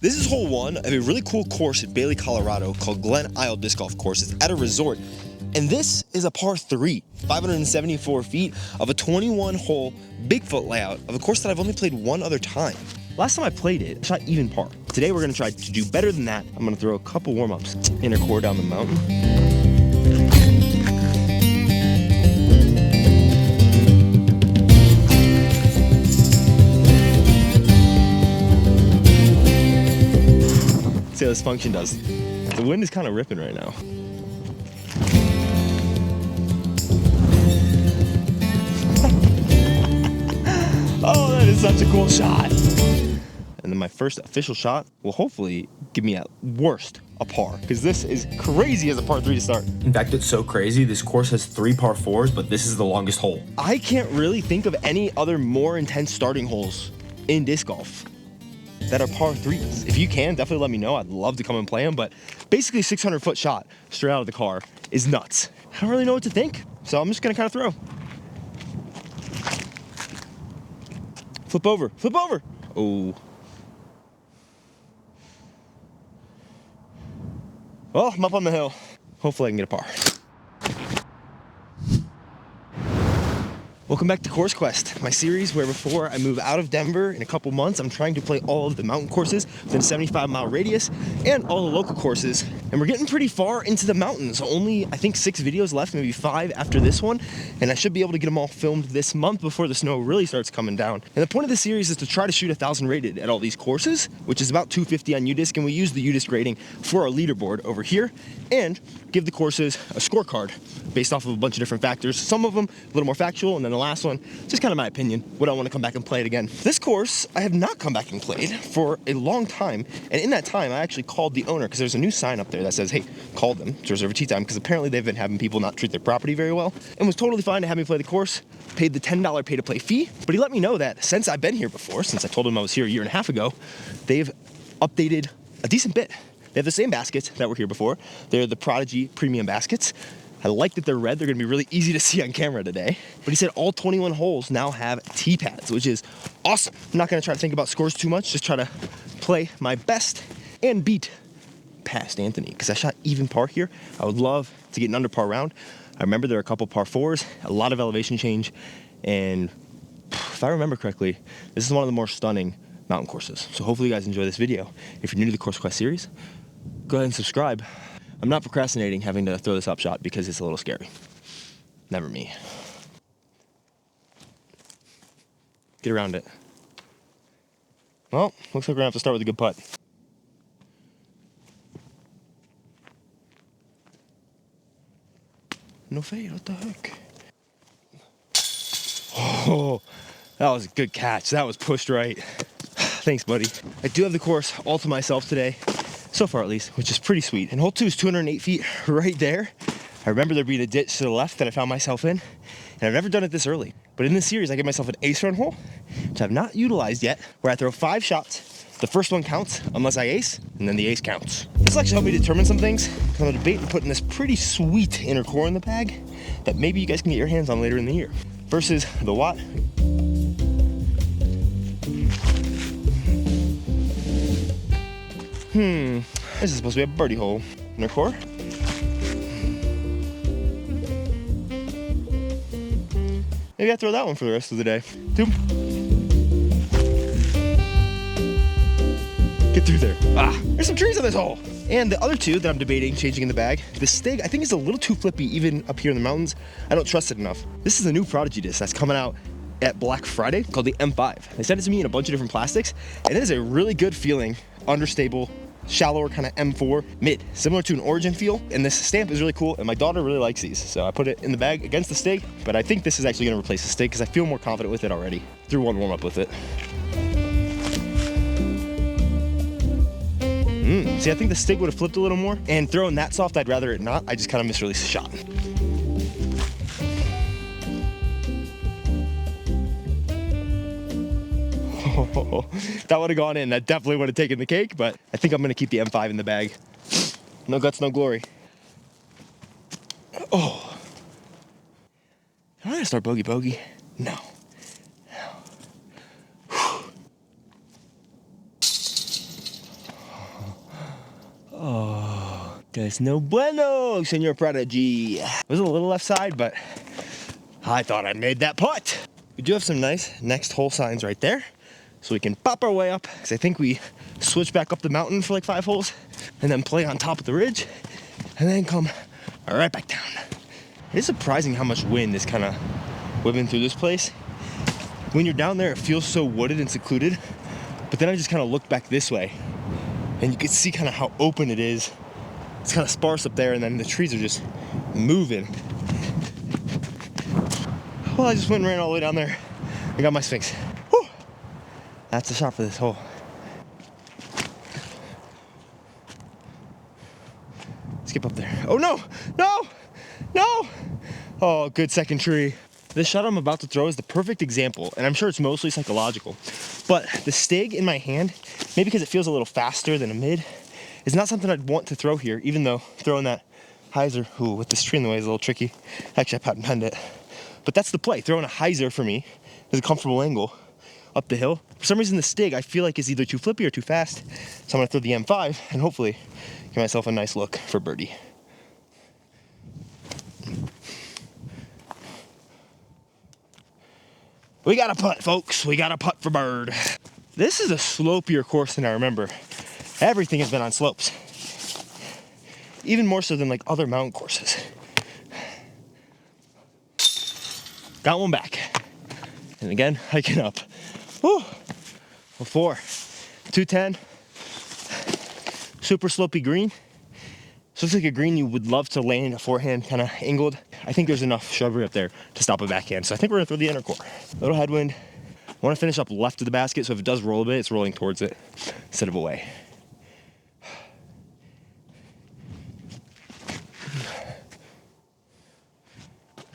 This is hole one of a really cool course in Bailey, Colorado called Glen Isle Disc Golf Course. It's at a resort. And this is a par 3, 574 feet of a 21-hole Bigfoot layout of a course that I've only played one other time. Last time I played it, I shot even par. Today we're gonna try to do better than that. I'm gonna throw a couple warm-ups. Inner core down the mountain. See how this function does. The wind is kind of ripping right now. Oh, that is such a cool shot. And then my first official shot will hopefully give me at worst a par, because this is crazy as a par 3 to start. In fact, it's so crazy. This course has 3 par 4s, but this is the longest hole. I can't really think of any other more intense starting holes in disc golf that are par 3s. If you can, definitely let me know. I'd love to come and play them, but basically 600-foot shot straight out of the car is nuts. I don't really know what to think, so I'm just gonna kind of throw. Flip over, flip over. Oh. Well, I'm up on the hill. Hopefully I can get a par. Welcome back to Course Quest, my series where before I move out of Denver in a couple months, I'm trying to play all of the mountain courses within a 75-mile radius and all the local courses. And we're getting pretty far into the mountains. Only, I think, 6 videos left, maybe 5 after this one. And I should be able to get them all filmed this month before the snow really starts coming down. And the point of this series is to try to shoot 1,000 rated at all these courses, which is about 250 on UDisc. And we use the UDisc rating for our leaderboard over here and give the courses a scorecard based off of a bunch of different factors. Some of them a little more factual, and then the last one, just kind of my opinion. Would I want to come back and play it again? This course, I have not come back and played for a long time. And in that time, I actually called the owner, because there's a new sign up there that says, hey, call them to reserve a tee time, because apparently they've been having people not treat their property very well. And was totally fine to have me play the course, paid the $10 pay-to-play fee. But he let me know that since I've been here before, since I told him I was here a year and a half ago, they've updated a decent bit. They have the same baskets that were here before. They're the Prodigy premium baskets. I like that they're red. They're gonna be really easy to see on camera today. But he said all 21 holes now have tee pads, which is awesome. I'm not gonna try to think about scores too much, just try to play my best and beat past Anthony, because I shot even par here. I would love to get an under par round. I remember there are a couple par 4s, a lot of elevation change, and if I remember correctly, this is one of the more stunning mountain courses. So hopefully you guys enjoy this video. If you're new to the Course Quest series, go ahead and subscribe. I'm not procrastinating having to throw this up shot because it's a little scary. Never me. Get around it. Well, looks like we're gonna have to start with a good putt. No fade, what the heck? Oh, that was a good catch. That was pushed right. Thanks, buddy. I do have the course all to myself today. So far at least, which is pretty sweet. And hole 2 is 208 feet right there. I remember there being a ditch to the left that I found myself in, and I've never done it this early. But in this series, I give myself an ace run hole, which I've not utilized yet, where I throw 5 shots. The first one counts unless I ace, and then the ace counts. This will actually help me determine some things. I'm debating putting this pretty sweet inner core in the bag that maybe you guys can get your hands on later in the year. Versus the Watt. This is supposed to be a birdie hole. Inner core. Maybe I throw that one for the rest of the day. 2. Get through there. Ah, there's some trees on this hole. And the other 2 that I'm debating changing in the bag, the Stig, I think is a little too flippy even up here in the mountains. I don't trust it enough. This is a new Prodigy disc that's coming out at Black Friday called the M5. They sent it to me in a bunch of different plastics, and it is a really good feeling, understable, shallower kind of M4 mid, similar to an Origin feel. And this stamp is really cool, and my daughter really likes these, so I put it in the bag against the Stig. But I think this is actually going to replace the Stig because I feel more confident with it already. Threw one warm up with it. See, I think the Stig would have flipped a little more, and throwing that soft, I'd rather it not. I just kind of misreleased the shot. That would have gone in. That definitely would have taken the cake, but I think I'm going to keep the M5 in the bag. No guts, no glory. Oh. Am I going to start bogey? No. Oh, guys, no bueno, Senor Prodigy. It was a little left side, but I thought I made that putt. We do have some nice next hole signs right there, so we can pop our way up, because I think we switch back up the mountain for like 5 holes, and then play on top of the ridge, and then come right back down. It's surprising how much wind is kind of whipping through this place. When you're down there, it feels so wooded and secluded, but then I just kind of looked back this way, and you can see kind of how open it is. It's kind of sparse up there, and then the trees are just moving. Well, I just went and ran all the way down there. I got my Sphinx. Whew. That's the shot for this hole. Skip up there. Oh no! No! No! Oh, good second tree. This shot I'm about to throw is the perfect example, and I'm sure it's mostly psychological. But the Stig in my hand, maybe because it feels a little faster than a mid, is not something I'd want to throw here, even though throwing that hyzer, ooh, with this tree in the way is a little tricky. Actually, I patent penned it. But that's the play. Throwing a hyzer for me is a comfortable angle up the hill. For some reason, the Stig I feel like is either too flippy or too fast. So I'm gonna throw the M5 and hopefully get myself a nice look for birdie. We got a putt, folks. We got a putt for bird. This is a slopier course than I remember. Everything has been on slopes. Even more so than like other mountain courses. Got one back. And again, hiking up. Whew. A 4. 210. Super slopey green. So it's like a green you would love to land a forehand kind of angled. I think there's enough shrubbery up there to stop a backhand. So I think we're gonna throw the inner core. Little headwind. I wanna finish up left of the basket, so if it does roll a bit, it's rolling towards it instead of away.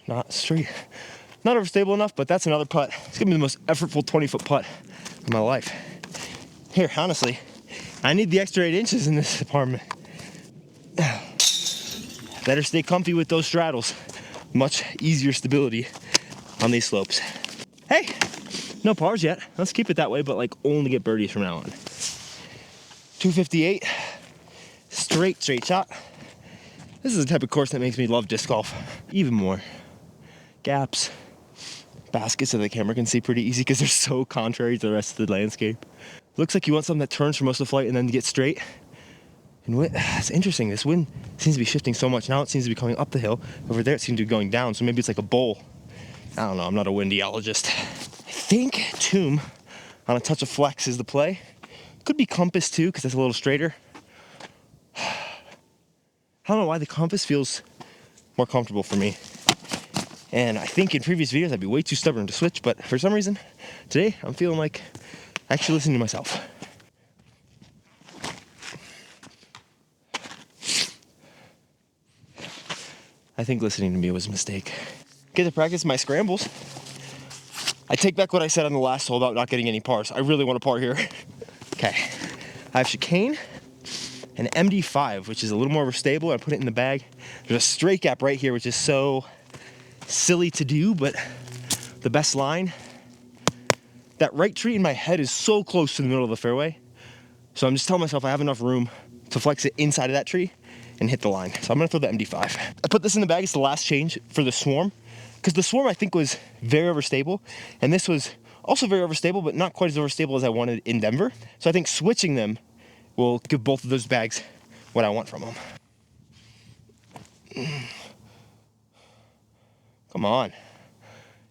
Not straight. Not overstable enough, but that's another putt. It's gonna be the most effortful 20-foot putt of my life. Here, honestly, I need the extra 8 inches in this apartment. Better stay comfy with those straddles. Much easier stability on these slopes. Hey, no pars yet. Let's keep it that way, but like only get birdies from now on. 258, straight shot. This is the type of course that makes me love disc golf even more. Gaps, baskets that the camera can see pretty easy because they're so contrary to the rest of the landscape. Looks like you want something that turns for most of the flight and then gets straight. And it's interesting, this wind seems to be shifting so much. Now it seems to be coming up the hill. Over there it seems to be going down, so maybe it's like a bowl. I don't know, I'm not a windiologist. I think tomb on a touch of flex is the play. Could be compass too, because it's a little straighter. I don't know why the compass feels more comfortable for me. And I think in previous videos I'd be way too stubborn to switch, but for some reason, today I'm feeling like actually listening to myself. I think listening to me was a mistake. Get to practice my scrambles. I take back what I said on the last hole about not getting any pars. I really want a par here. Okay, I have chicane, an MD5, which is a little more stable. I put it in the bag. There's a straight gap right here, which is so silly to do, but the best line. That right tree in my head is so close to the middle of the fairway. So I'm just telling myself I have enough room to flex it inside of that tree and hit the line. So I'm gonna throw the MD5. I put this in the bag, it's the last change for the Swarm, because the Swarm I think was very overstable, and this was also very overstable, but not quite as overstable as I wanted in Denver. So I think switching them will give both of those bags what I want from them. Come on.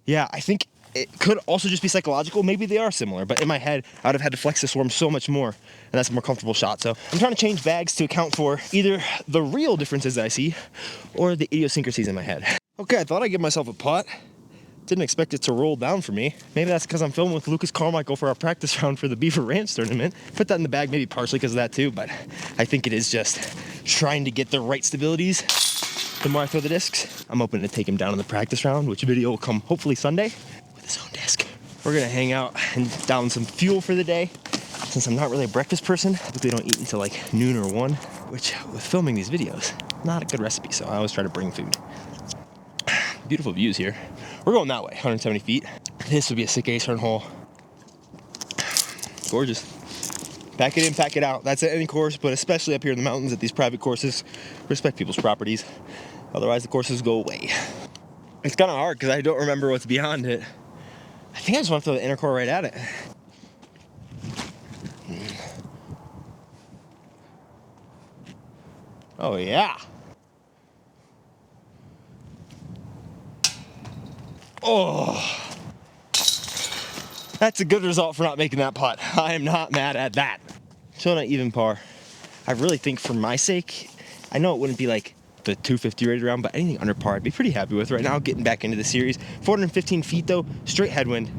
Yeah, I think it could also just be psychological. Maybe they are similar, but in my head, I would have had to flex the Swarm so much more, and that's a more comfortable shot. So I'm trying to change bags to account for either the real differences that I see or the idiosyncrasies in my head. Okay, I thought I'd give myself a putt. Didn't expect it to roll down for me. Maybe that's because I'm filming with Lucas Carmichael for our practice round for the Beaver Ranch tournament. Put that in the bag maybe partially because of that too, but I think it is just trying to get the right stabilities. The more I throw the discs, I'm open to take him down in the practice round, which video will come hopefully Sunday with his own disc. We're gonna hang out and down some fuel for the day. Since I'm not really a breakfast person, I typically don't eat until like noon or 1, which with filming these videos, not a good recipe, so I always try to bring food. Beautiful views here. We're going that way, 170 feet. This would be a sick ace turn hole. Gorgeous. Pack it in, pack it out. That's at any course, but especially up here in the mountains at these private courses. Respect people's properties. Otherwise, the courses go away. It's kind of hard because I don't remember what's beyond it. I think I just want to throw the inner core right at it. Oh, yeah. Oh. That's a good result for not making that putt. I am not mad at that. Showing an even par. I really think for my sake, I know it wouldn't be like the 250 rated round, but anything under par I'd be pretty happy with right now, getting back into the series. 415 feet though, straight headwind,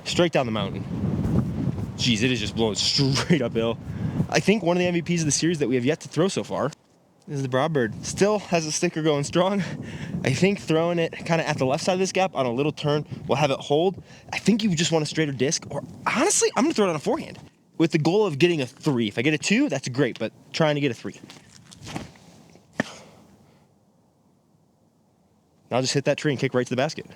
straight down the mountain. Jeez, it is just blowing straight uphill. I think one of the MVPs of the series that we have yet to throw so far is the Broadbird. Still has a sticker going strong. I think throwing it kind of at the left side of this gap on a little turn will have it hold. I think you just want a straighter disc, or honestly, I'm gonna throw it on a forehand with the goal of getting a 3. If I get a 2, that's great, but trying to get a 3. I'll just hit that tree and kick right to the basket.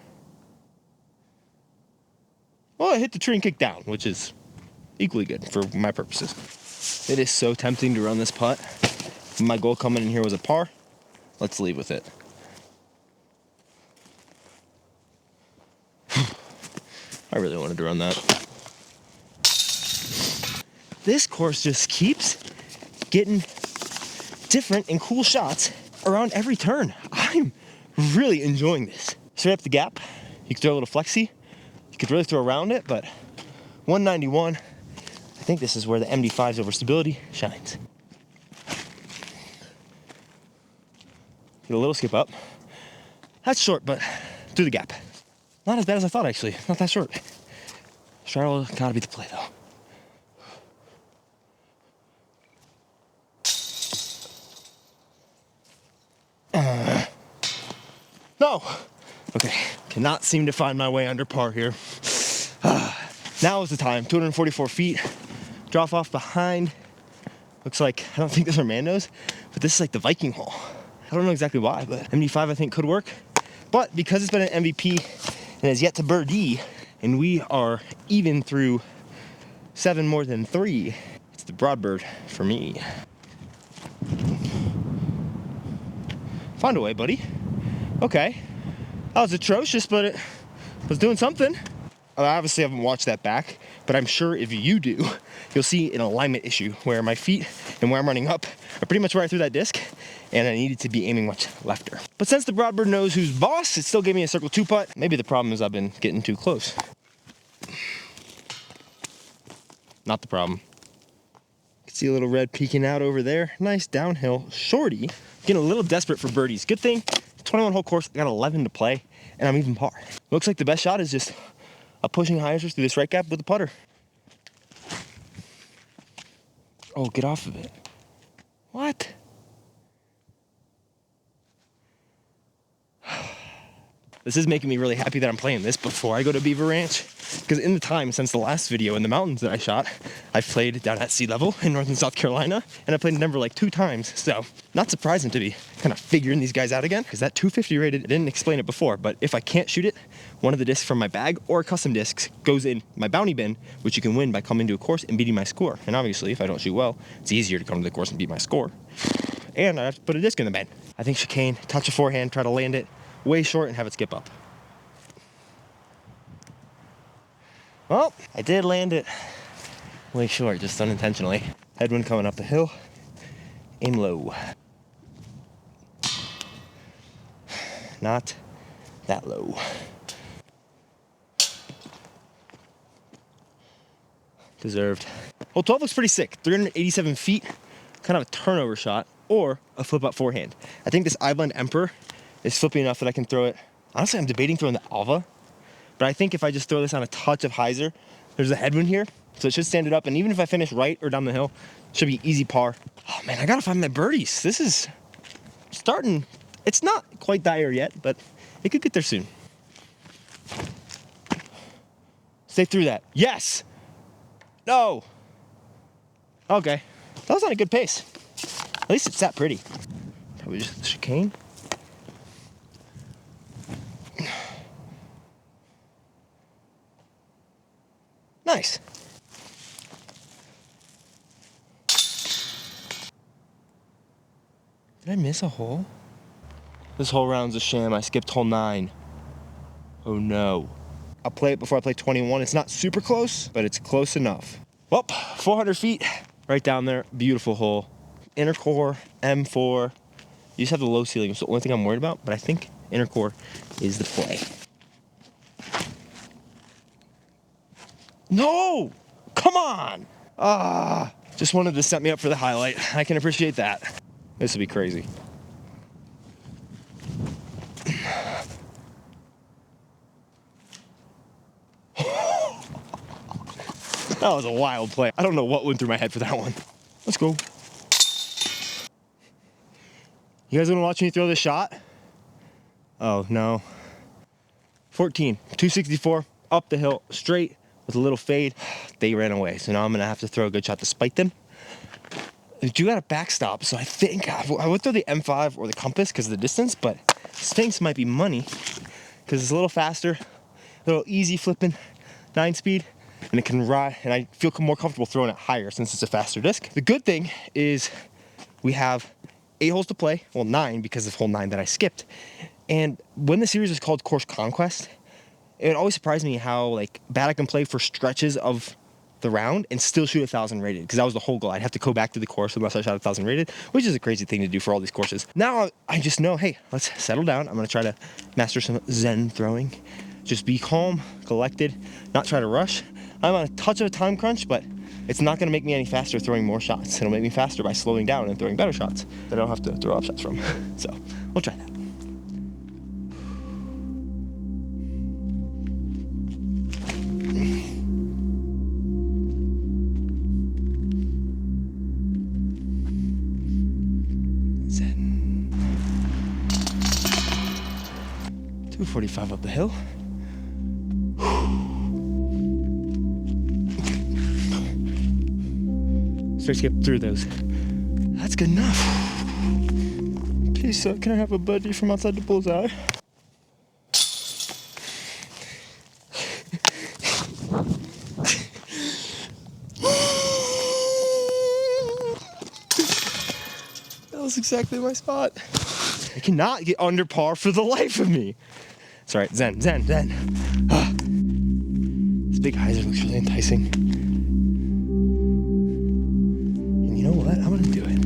Well, I hit the tree and kick down, which is equally good for my purposes. It is so tempting to run this putt. My goal coming in here was a par. Let's leave with it. I really wanted to run that. This course just keeps getting different and cool shots around every turn. I'm really enjoying this. Straight up the gap, you can throw a little flexi. You could really throw around it, but 191, I think this is where the MD5's over stability shines. Get a little skip up. That's short, but through the gap. Not as bad as I thought, actually. Not that short. Straddle gotta be the play, though. No! Okay, cannot seem to find my way under par here. Now is the time. 244 feet. Drop off behind. Looks like, I don't think those are Mandos, but this is like the Viking hole. I don't know exactly why, but MD5 I think could work. But because it's been an MVP and has yet to birdie, and we are even through 7 more than 3, it's the Broadbird for me. Found a way, buddy. Okay. That was atrocious, but it was doing something. I obviously haven't watched that back, but I'm sure if you do, you'll see an alignment issue where my feet and where I'm running up are pretty much where I threw that disc, and I needed to be aiming much lefter. But since the Broadbird knows who's boss, it still gave me a circle 2 putt. Maybe the problem is I've been getting too close. Not the problem. You can see a little red peeking out over there. Nice downhill shorty. Getting a little desperate for birdies. Good thing, 21 hole course, I got 11 to play, and I'm even par. Looks like the best shot is just a pushing hyzer through this right gap with a putter. Oh, get off of it. What? This is making me really happy that I'm playing this before I go to Beaver Ranch. Because in the time since the last video in the mountains that I shot, I've played down at sea level in North and South Carolina, and I played in Denver like 2 times. So not surprising to be kind of figuring these guys out again, because that 250 rated, I didn't explain it before, but if I can't shoot it, one of the discs from my bag or custom discs goes in my bounty bin, which you can win by coming to a course and beating my score. And obviously, if I don't shoot well, it's easier to come to the course and beat my score. And I have to put a disc in the bin. I think chicane, touch a forehand, try to land it way short and have it skip up. Well, I did land it way short, just unintentionally. Headwind coming up the hill. Aim low. Not that low. Deserved. Hole 12 looks pretty sick. 387 feet, kind of a turnover shot, or a flip up forehand. I think this I-blend Emperor is flippy enough that I can throw it. Honestly, I'm debating throwing the Alva, but I think if I just throw this on a touch of hyzer, there's a headwind here, so it should stand it up, and even if I finish right or down the hill, it should be easy par. Oh man, I gotta find my birdies. This is starting, it's not quite dire yet, but it could get there soon. Stay through that. Yes! No! Okay, that was on a good pace. At least it sat pretty. Probably just the chicane. Nice. Did I miss a hole? This whole round's a sham. I skipped hole 9. Oh no. I'll play it before I play 21. It's not super close, but it's close enough. Well, 400 feet right down there. Beautiful hole. Inner core, M4. You just have the low ceiling. It's the only thing I'm worried about, but I think inner core is the play. No! Come on! Just wanted to set me up for the highlight. I can appreciate that. This will be crazy. That was a wild play. I don't know what went through my head for that one. Let's go. You guys want to watch me throw this shot? Oh, no. 14, 264, up the hill, straight, with a little fade. They ran away, so now I'm going to have to throw a good shot to spite them. I do got a backstop, so I think I would throw the M5 or the compass because of the distance, but Sphinx might be money because it's a little faster, a little easy flipping, 9-speed, and it can ride, and I feel more comfortable throwing it higher since it's a faster disc. The good thing is we have 8 holes to play, well 9 because of hole 9 that I skipped. And when the series was called Course Conquest, it always surprised me how bad I can play for stretches of the round and still shoot 1,000 rated, because that was the whole goal. I'd have to go back to the course unless I shot 1,000 rated, which is a crazy thing to do for all these courses. Now I just know, hey, let's settle down. I'm gonna try to master some Zen throwing. Just be calm, collected, not try to rush. I'm on a touch of a time crunch, but it's not gonna make me any faster throwing more shots. It'll make me faster by slowing down and throwing better shots that I don't have to throw off shots from. So we'll try that. Zen. 245 up the hill. Skip through those. That's good enough. Please, sir, can I have a birdie from outside the bullseye? That was exactly my spot. I cannot get under par for the life of me. It's all right, Zen. This big hyzer looks really enticing. You know what? I'm gonna do it.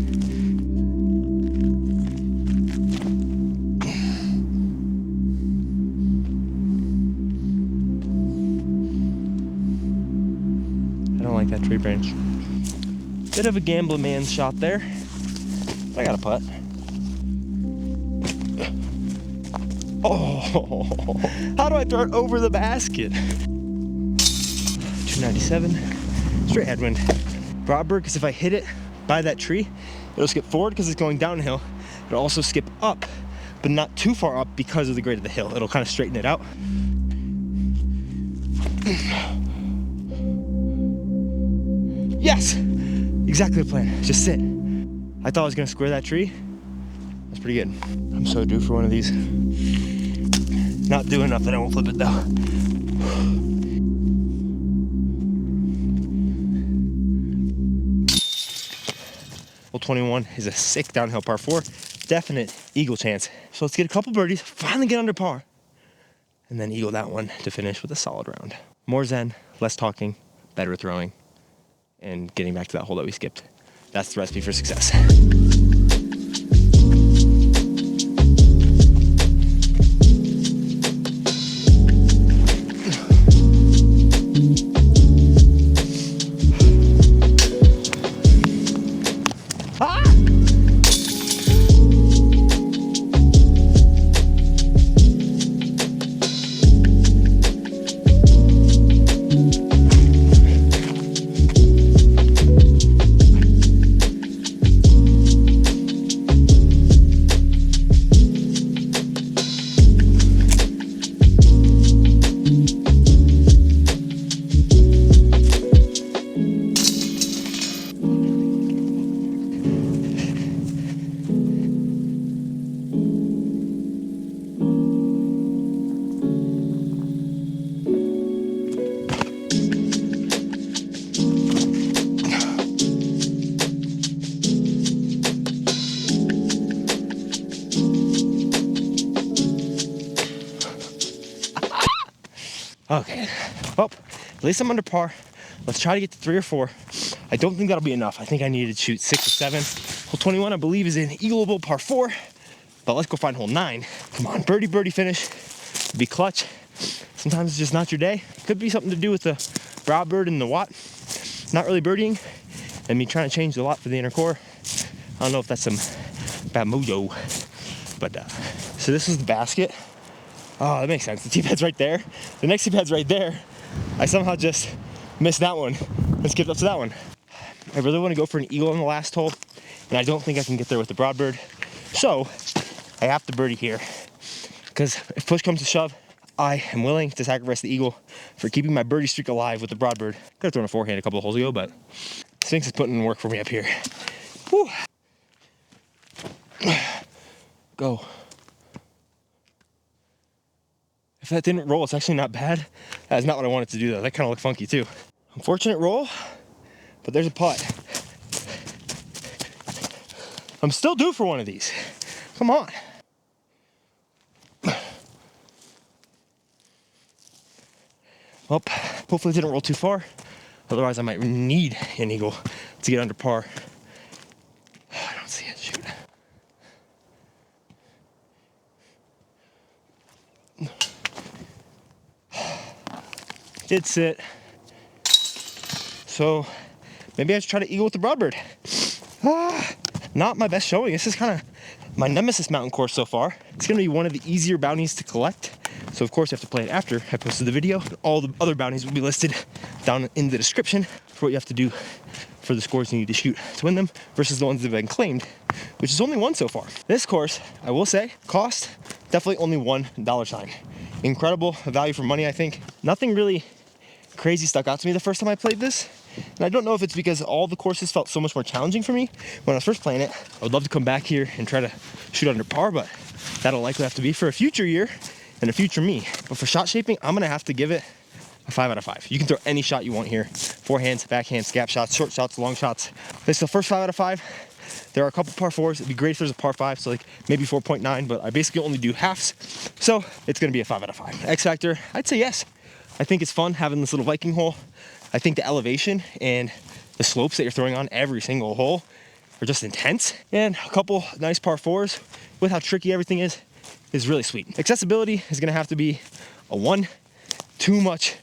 I don't like that tree branch. Bit of a gambling man's shot there. But I got a putt. Oh, how do I throw it over the basket? 297. Straight headwind. Broadbird, because if I hit it by that tree, it'll skip forward because it's going downhill. It'll also skip up, but not too far up because of the grade of the hill. It'll kind of straighten it out. Yes! Exactly the plan. Just sit. I thought I was going to square that tree. That's pretty good. I'm so due for one of these. Not doing enough that I won't flip it though. Hole 21 is a sick downhill par 4. Definite eagle chance. So let's get a couple birdies, finally get under par, and then eagle that one to finish with a solid round. More Zen, less talking, better throwing, and getting back to that hole that we skipped. That's the recipe for success. Okay, well, at least I'm under par. Let's try to get to 3 or 4. I don't think that'll be enough. I think I need to shoot 6 or 7. Hole 21, I believe, is an eagleable par 4. But let's go find hole 9. Come on, birdie, birdie finish. Be clutch. Sometimes it's just not your day. Could be something to do with the brow bird and the watt. Not really birdieing, and me trying to change the lot for the inner core. I don't know if that's some bad mojo. But, so this is the basket. Oh, that makes sense. The tee pad's right there. The next tee pad's right there. I somehow just missed that one and skipped up to that one. I really want to go for an eagle on the last hole, and I don't think I can get there with the broadbird. So I have to birdie here, because if push comes to shove, I am willing to sacrifice the eagle for keeping my birdie streak alive with the broadbird. Could have thrown a forehand a couple of holes ago, but Sphinx is putting in work for me up here. Whew. Go. If that didn't roll, it's actually not bad. That is not what I wanted to do though. That kind of looked funky too. Unfortunate roll, but there's a putt. I'm still due for one of these. Come on. Well, hopefully it didn't roll too far. Otherwise I might need an eagle to get under par. I don't see it, shoot. Did sit. So maybe I should try to eagle with the broadbird. Not my best showing. This is kind of my nemesis mountain course so far. It's gonna be one of the easier bounties to collect. So of course you have to play it after I posted the video. All the other bounties will be listed down in the description for what you have to do for the scores you need to shoot to win them versus the ones that have been claimed, which is only one so far. This course, I will say, cost definitely only $1 sign. Incredible value for money, I think. Nothing really crazy stuck out to me the first time I played this. And I don't know if it's because all the courses felt so much more challenging for me when I was first playing it. I would love to come back here and try to shoot under par, but that'll likely have to be for a future year and a future me. But for shot shaping, I'm gonna have to give it a 5 out of 5. You can throw any shot you want here. Forehands, backhands, gap shots, short shots, long shots. This is the first 5 out of 5. There are a couple par 4s. It'd be great if there's a par 5, so like maybe 4.9, but I basically only do halves. So it's gonna be a 5 out of 5. X Factor, I'd say yes. I think it's fun having this little Viking hole. I think the elevation and the slopes that you're throwing on every single hole are just intense. And a couple nice par 4s with how tricky everything is really sweet. Accessibility is gonna have to be a 1, too much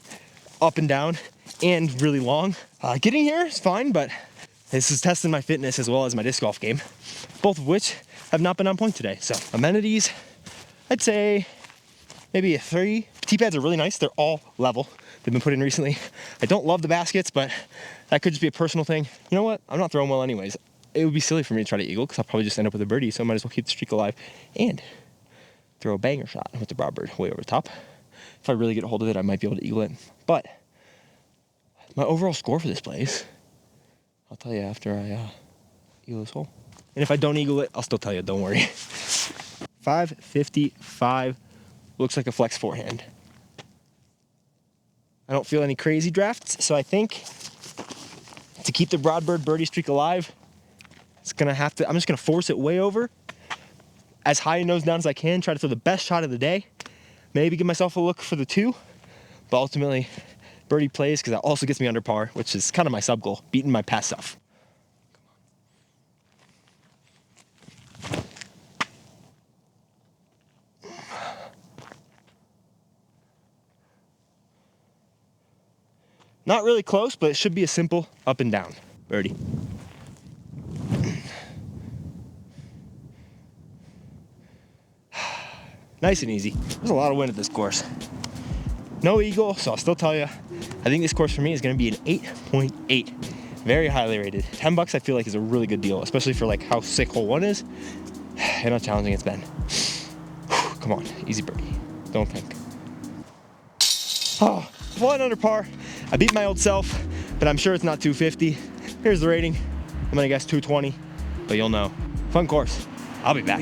up and down and really long. Getting here is fine, but this is testing my fitness as well as my disc golf game, both of which have not been on point today. So amenities, I'd say maybe a 3. Tee pads are really nice. They're all level. They've been put in recently. I don't love the baskets, but that could just be a personal thing. You know what? I'm not throwing well anyways. It would be silly for me to try to eagle because I'll probably just end up with a birdie, so I might as well keep the streak alive and throw a banger shot with the broadbird way over the top. If I really get a hold of it, I might be able to eagle it. But my overall score for this place, I'll tell you after I eagle this hole. And if I don't eagle it, I'll still tell you, don't worry. 555, looks like a flex forehand. I don't feel any crazy drafts, so I think to keep the broadbird birdie streak alive, I'm just gonna force it way over, as high and nose down as I can, try to throw the best shot of the day, maybe give myself a look for the 2, but ultimately birdie plays because that also gets me under par, which is kind of my sub goal, beating my past self. Not really close, but it should be a simple up and down birdie. Nice and easy. There's a lot of wind at this course. No eagle, so I'll still tell you, I think this course for me is gonna be an 8.8. Very highly rated. $10 I feel like is a really good deal, especially for like how sick hole 1 is and how challenging it's been. Come on, easy birdie. Don't think. Oh, 1 under par. I beat my old self, but I'm sure it's not 250. Here's the rating. I'm gonna guess 220, but you'll know. Fun course. I'll be back.